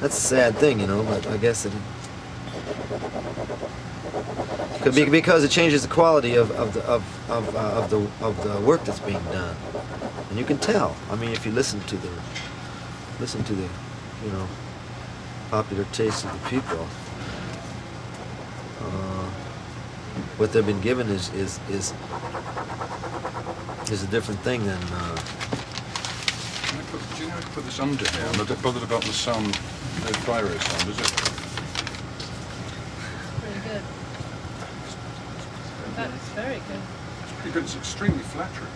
That's a sad thing, you know. But I guess it could be because it changes the quality of the work that's being done, and you can tell. I mean, if you listen to the you know, popular taste of the people, what they've been given is a different thing than. Do you know if I put this under here? I'm a bit bothered about the sound, the pyro sound, is it? Pretty good. That's very good. It's pretty good, it's extremely flattering.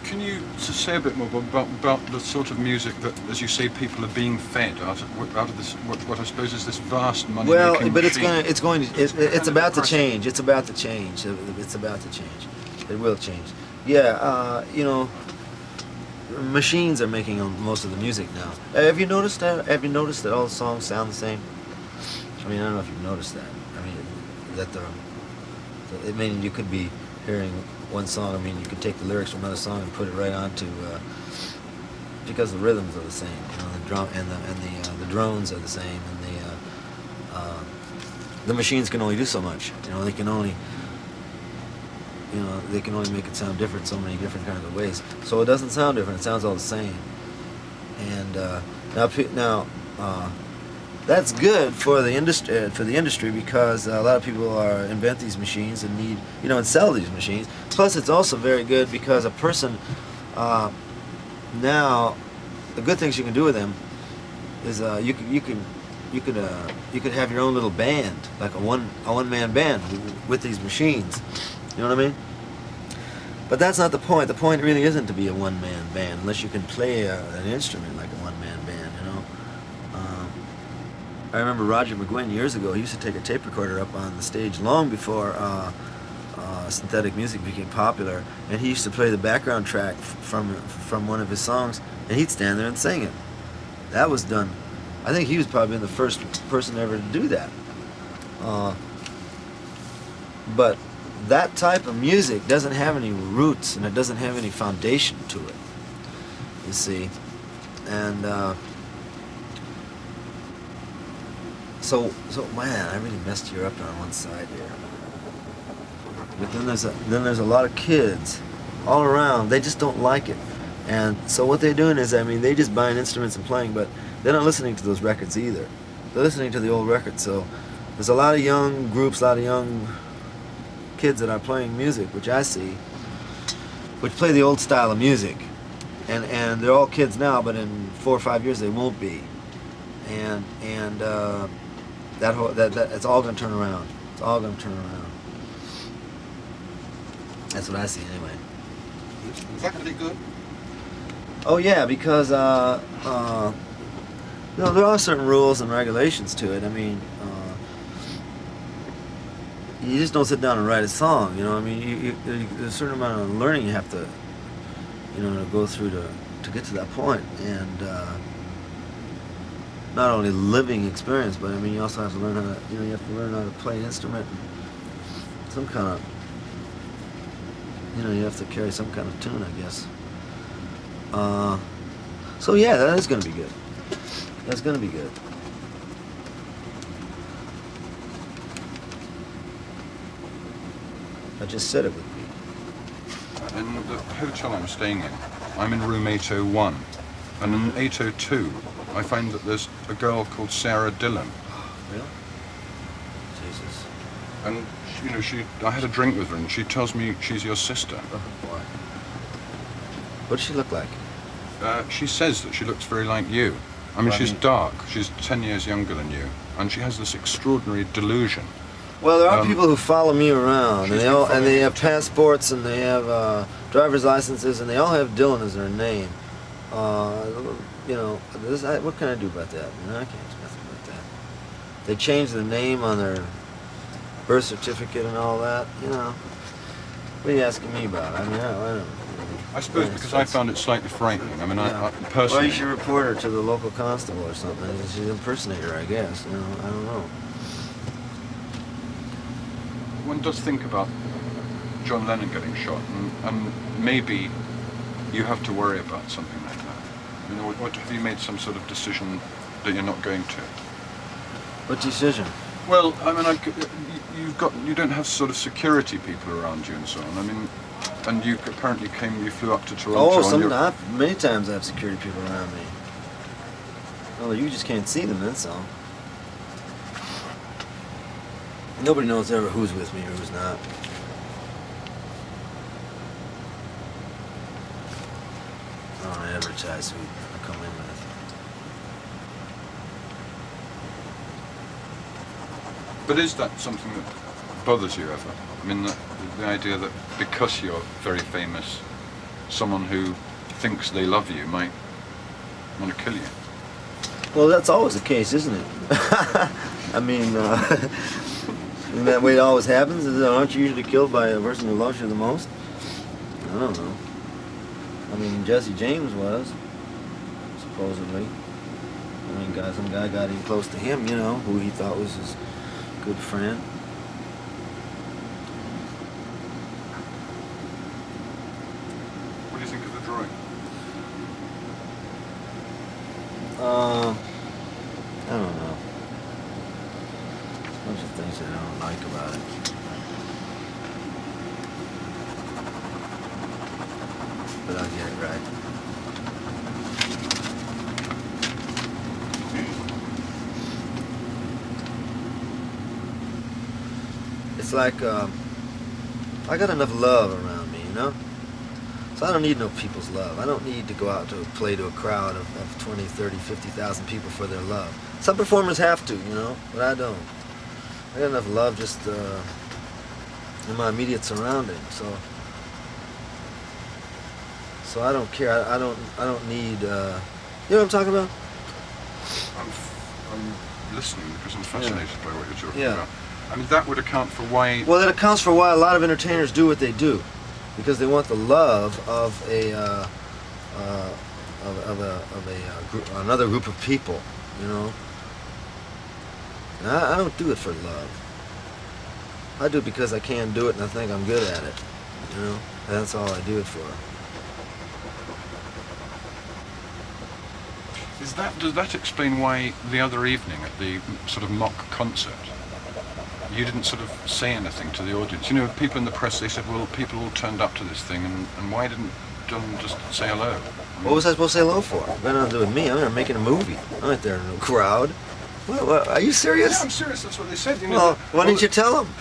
Can you just say a bit more about the sort of music that, as you say, people are being fed out of this, what I suppose is this vast money. Well, but it's about to change. It's about to change. It's about to change. It will change. Yeah, you know, machines are making most of the music now. Have you noticed that? Have you noticed that all the songs sound the same? I mean, I don't know if you've noticed that. I mean, that I mean, you could be hearing one song. I mean, you could take the lyrics from another song and put it right onto because the rhythms are the same. You know, the drum and the drones are the same, and the machines can only do so much. You know, they can only make it sound different so many different kinds of ways. So it doesn't sound different. It sounds all the same. And now that's good for the industry because a lot of people invent these machines and need, you know, and sell these machines. Plus, it's also very good because a person now, the good things you can do with them is you could have your own little band, like a one-man band with these machines. You know what I mean? But that's not the point. The point really isn't to be a one-man band unless you can play an instrument like a one-man band, you know. I remember Roger McGuinn years ago, he used to take a tape recorder up on the stage long before synthetic music became popular, and he used to play the background track from one of his songs, and he'd stand there and sing it. That was done. I think he was probably the first person ever to do that. But that type of music doesn't have any roots, and it doesn't have any foundation to it, you see. And so man, I really messed you up on one side here. But then there's a lot of kids all around. They just don't like it, and so what they're doing is, I mean, they just buying instruments and playing, but they're not listening to those records either. They're listening to the old records. So there's a lot of young groups, a lot of young kids that are playing music, which I see, which play the old style of music, and they're all kids now, but in 4 or 5 years they won't be, and that it's all going to turn around. It's all going to turn around. That's what I see anyway. Is that going to be good? Oh yeah, because you know, there are certain rules and regulations to it. I mean, you just don't sit down and write a song. You know, I mean, there's a certain amount of learning you have to, you know, to go through to get to that point, and not only living experience, but I mean, you also have to learn how to, you know, you have to learn how to play an instrument, some kind of, you know, you have to carry some kind of tune, I guess. So yeah, that is going to be good. That's going to be good. I just said it would be. In the hotel I'm staying in, I'm in room 801, and in 802, I find that there's a girl called Sarah Dillon. Really? Jesus. And, you know, I had a drink with her, and she tells me she's your sister. Oh boy. What does she look like? She says that she looks very like you. I mean, she's dark. She's 10 years younger than you, and she has this extraordinary delusion. Well, there are people who follow me around, and they have passports, and they have driver's licenses, and they all have Dylan as their name. You know, what can I do about that? You know, I can't do nothing about that. They change the name on their birth certificate and all that. You know, what are you asking me about? I mean, I don't know. I suppose because I found it slightly frightening. I mean, I personally... Well, you should report her to the local constable or something. She's an impersonator, I guess. You know, I don't know. One does think about John Lennon getting shot, and maybe you have to worry about something like that. You know, what have you made some sort of decision that you're not going to? What decision? Well, I mean, you don't have sort of security people around you and so on. I mean, and you apparently you flew up to Toronto. Oh, many times I have security people around me. Oh, you just can't see them, that's all. Nobody knows ever who's with me or who's not. I don't advertise who I come in with. But is that something that bothers you ever? I mean, the idea that because you're very famous, someone who thinks they love you might want to kill you. Well, that's always the case, isn't it? I mean, isn't that way it always happens? Aren't you usually killed by a person who loves you the most? I don't know. I mean, Jesse James was, supposedly. I mean, some guy got in close to him, you know, who he thought was his good friend. What do you think of the drawing? I don't know. A bunch of things that I don't like about it. But I'll get it right. It's like, I got enough love around me, you know? So I don't need no people's love. I don't need to go out to play to a crowd of 20, 30, 50,000 people for their love. Some performers have to, you know, but I don't. I got enough love just in my immediate surroundings, so I don't care. I don't need. You know what I'm talking about? I'm listening because I'm fascinated by what you're talking Yeah. about. I mean, that would account for why. Well, that accounts for why a lot of entertainers do what they do, because they want the love of another group of people, you know. And I don't do it for love. I do it because I can do it and I think I'm good at it, you know. And that's all I do it for. Does that explain why the other evening at the sort of mock concert, you didn't sort of say anything to the audience? You know, people in the press, they said, well, people all turned up to this thing, and why didn't John just say hello? I mean, What was I supposed to say hello for? It got nothing to do with me. I'm there making a movie. I'm not there in a crowd. What, are you serious? Yeah, I'm serious. That's what they said. You know, Well, why didn't you tell them?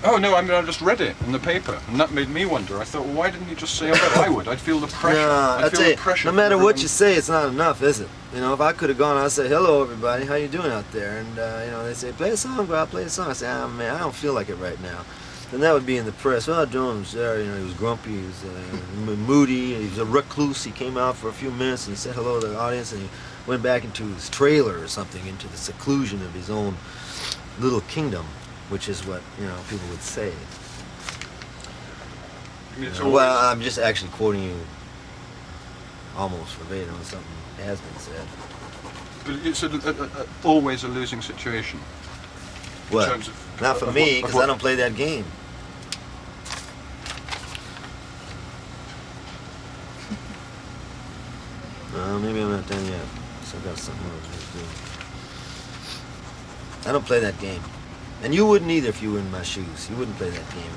Oh, no, I mean, I just read it in the paper, and that made me wonder. I thought, well, why didn't you just say, oh, I would. I'd feel the pressure. I I'd feel tell you, the pressure. no matter from what everyone. you say, it's not enough, is it? You know, if I could have gone, I'd say, hello, everybody. How you doing out there? And, you know, they say, play a song, bro. Play a song. I say, man, I don't feel like it right now. Then that would be in the press. Well, John was there. You know, he was grumpy. He was moody. He was a recluse. He came out for a few minutes and he said hello to the audience, and he went back into his trailer or something, into the seclusion of his own little kingdom, which is what, you know, people would say. I mean, it's Well, always- I'm just actually quoting you almost verbatim. Something has been said. But it's always a losing situation. What? In terms of, Not for of me, what- of because what- I don't play that game. Maybe I'm not done yet. Still got something more to do. I don't play that game. And you wouldn't either if you were in my shoes. You wouldn't play that game.